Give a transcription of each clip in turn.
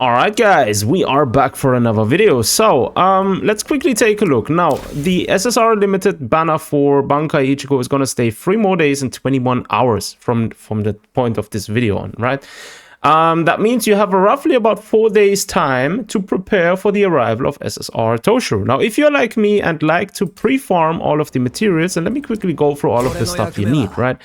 Alright guys, we are back for another video. So, let's quickly take a look. Now, the SSR limited banner for Bankai Ichigo is gonna stay 3 more days and 21 hours from the point of this video on, right? That means you have roughly about 4 days time to prepare for the arrival of SSR Toshirō. Now, if you're like me and like to pre-farm all of the materials, and let me quickly go through all of the stuff you need, right?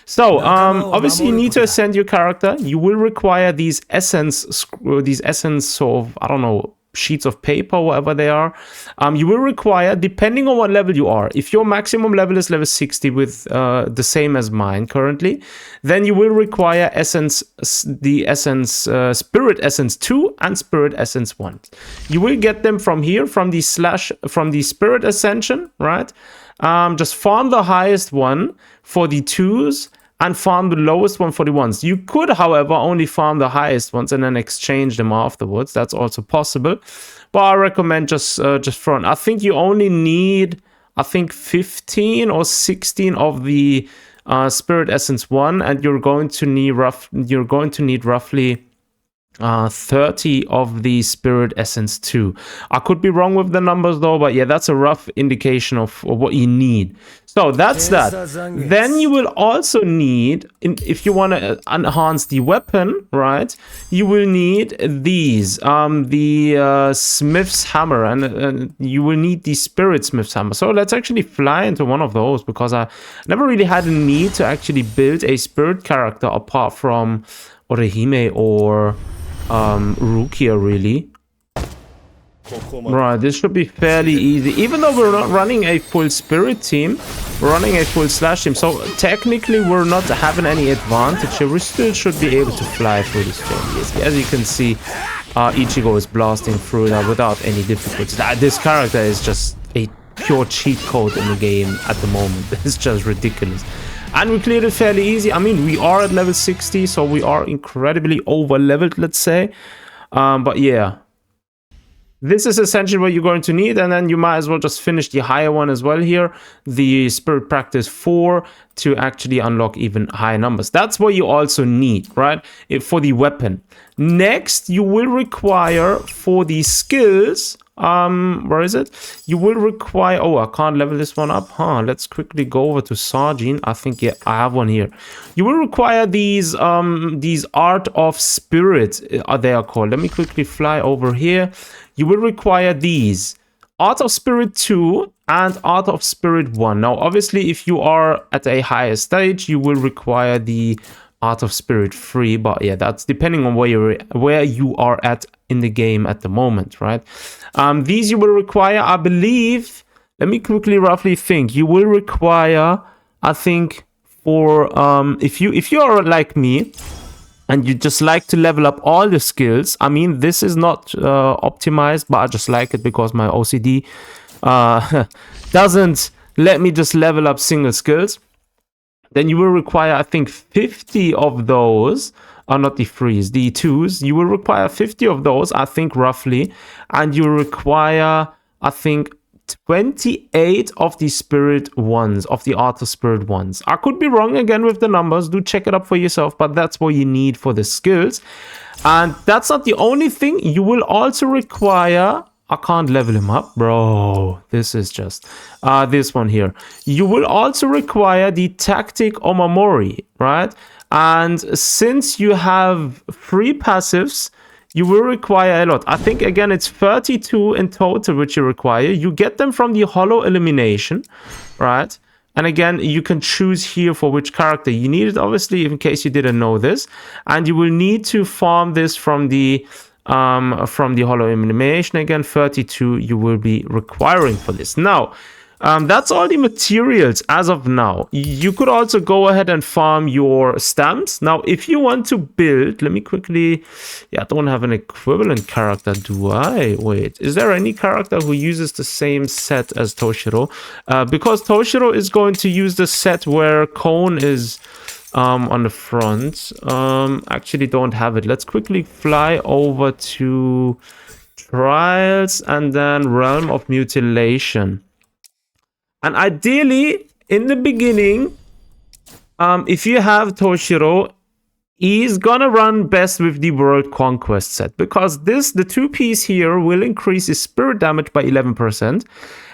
So, obviously you need to ascend your character. You will require these essence sort of, I don't know, sheets of paper, whatever they are. You will require, depending on what level you are, if your maximum level is level 60 with the same as mine currently, then you will require spirit essence 2 and spirit essence 1. You will get them from here, from the spirit ascension, right? Just farm the highest one for the 2s and farm the lowest one for the 1s. You could, however, only farm the highest ones and then exchange them afterwards. That's also possible. But I recommend just throwing. I think you only need, 15 or 16 of the Spirit Essence 1, and you're going to need roughly 30 of the Spirit Essence 2. I could be wrong with the numbers though, but yeah, that's a rough indication of what you need. So that's that. Then you will also need, if you want to enhance the weapon, right, you will need these, the Smith's Hammer, and you will need the Spirit Smith's Hammer. So let's actually fly into one of those, because I never really had a need to actually build a spirit character apart from Orihime or Rukia, really. Right, this should be fairly easy. Even though we're not running a full spirit team, we're running a full slash team. So technically we're not having any advantage here. We still should be able to fly through this thing. As you can see, Ichigo is blasting through that without any difficulty. This character is just a pure cheat code in the game at the moment. It's just ridiculous. And we cleared it fairly easy. I mean, we are at level 60, so we are incredibly over-leveled, let's say. But yeah. This is essentially what you're going to need, and then you might as well just finish the higher one as well here. The Spirit Practice 4 to actually unlock even higher numbers. That's what you also need, right? For the weapon. Next, you will require for the skills... where is it? You will require... Oh, I can't level this one up. Let's quickly go over to Sajin. I think, yeah, I have one here. You will require these Art of Spirit, they are called. Let me quickly fly over here. You will require these. Art of Spirit 2 and Art of Spirit 1. Now, obviously, if you are at a higher stage, you will require the Art of Spirit 3. But yeah, that's depending on where you are at in the game at the moment, right? These you will require, I believe, let me quickly roughly think. You will require, I think, for if you are like me and you just like to level up all the skills. I mean, this is not optimized, but I just like it because my OCD doesn't let me just level up single skills. Then you will require, I think, 50 of those. Not the 3s, the 2s. You will require 50 of those, I think, roughly. And you require, I think, 28 of the Spirit 1s, of the Art of Spirit 1s. I could be wrong again with the numbers. Do check it up for yourself, but that's what you need for the skills. And that's not the only thing. You will also require... I can't level him up, bro. This is just... this one here. You will also require the Tactic Omamori, right? And since you have 3 passives, you will require a lot. I think, again, it's 32 in total which you require. You get them from the Hollow Elimination, right? And again, you can choose here for which character you need it, obviously, in case you didn't know this. And you will need to farm this from the Hollow Elimination. Again, 32 you will be requiring for this. Now, that's all the materials as of now. You could also go ahead and farm your stamps. Now, if you want to build, let me quickly... Yeah, I don't have an equivalent character, do I? Wait, is there any character who uses the same set as Toshiro? Because Toshiro is going to use the set where Cone is on the front. Actually, don't have it. Let's quickly fly over to Trials and then Realm of Mutilation. And ideally, in the beginning, if you have Toshiro, He's gonna run best with the World Conquest set, because the 2-piece here will increase his spirit damage by 11%,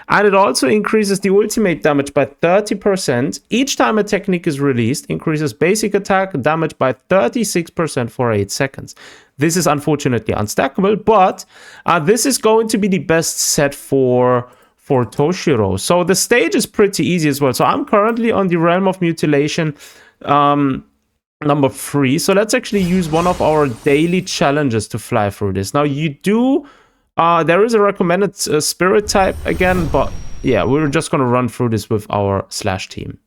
and it also increases the ultimate damage by 30%. Each time a technique is released, increases basic attack damage by 36% for 8 seconds. This is unfortunately unstackable, but this is going to be the best set for Toshiro. So the stage is pretty easy as well. So I'm currently on the Realm of Mutilation number 3. So let's actually use one of our daily challenges to fly through this. Now you do, there is a recommended spirit type again, but yeah, we're just gonna run through this with our Slash team.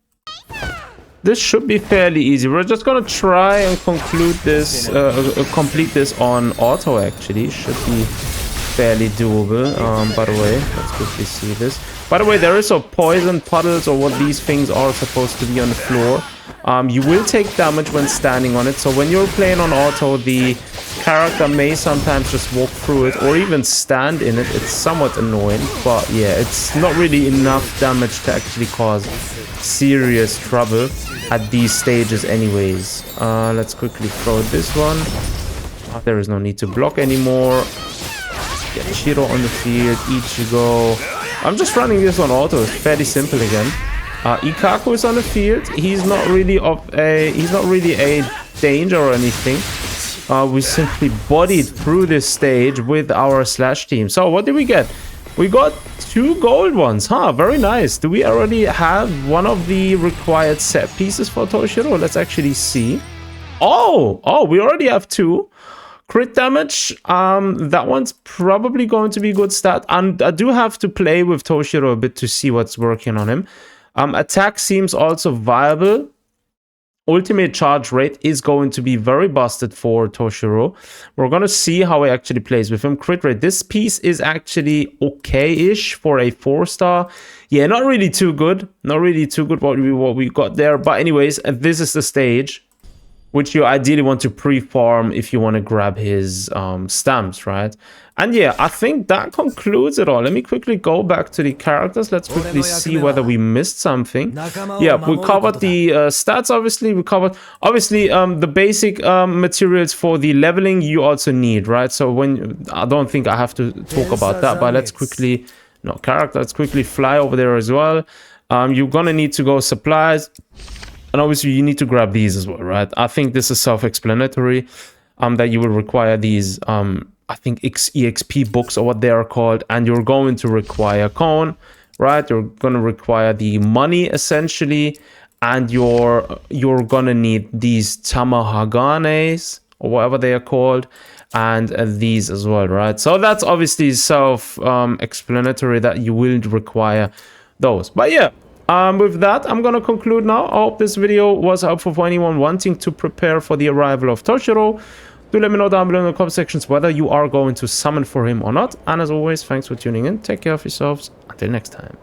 This should be fairly easy. We're just gonna try and conclude this, complete this on auto. Actually, should be fairly doable. By the way, let's quickly see this. By the way, there is a poison puddles, or what these things are supposed to be on the floor. You will take damage when standing on it. So when you're playing on auto, the character may sometimes just walk through it or even stand in it. It's somewhat annoying, but yeah, it's not really enough damage to actually cause serious trouble at these stages anyways. Let's quickly throw this one. There is no need to block anymore. Get Shiro on the field, Ichigo. I'm just running this on auto. It's fairly simple again. Ikaku is on the field. He's not really a danger or anything. We simply bodied through this stage with our Slash team. So what did we get? We got 2 gold ones. Very nice. Do we already have one of the required set pieces for Toshiro? Let's actually see. Oh, we already have 2. Crit damage, that one's probably going to be a good stat. And I do have to play with Toshiro a bit to see what's working on him. Attack seems also viable. Ultimate charge rate is going to be very busted for Toshiro. We're going to see how he actually plays with him. Crit rate, this piece is actually okay-ish for a 4-star. Yeah, not really too good. Not really too good what we got there. But anyways, this is the stage which you ideally want to pre-farm if you want to grab his stamps, right? And yeah, I think that concludes it all. Let me quickly go back to the characters. Let's quickly see whether we missed something. Yeah, we covered the stats, obviously. We covered, obviously, the basic materials for the leveling you also need, right? So when, I don't think I have to talk about that, but let's quickly, let's quickly fly over there as well. You're gonna need to go supplies. And obviously, you need to grab these as well, right? I think this is self-explanatory, that you will require these, I think, EXP books or what they are called. And you're going to require Cone, right? You're going to require the money, essentially. And you're going to need these Tamahaganes, or whatever they are called. And these as well, right? So that's obviously self-explanatory that you will require those. But yeah. With that, I'm gonna conclude now. I hope this video was helpful for anyone wanting to prepare for the arrival of Toshiro. Do let me know down below in the comment sections whether you are going to summon for him or not. And as always, thanks for tuning in. Take care of yourselves. Until next time.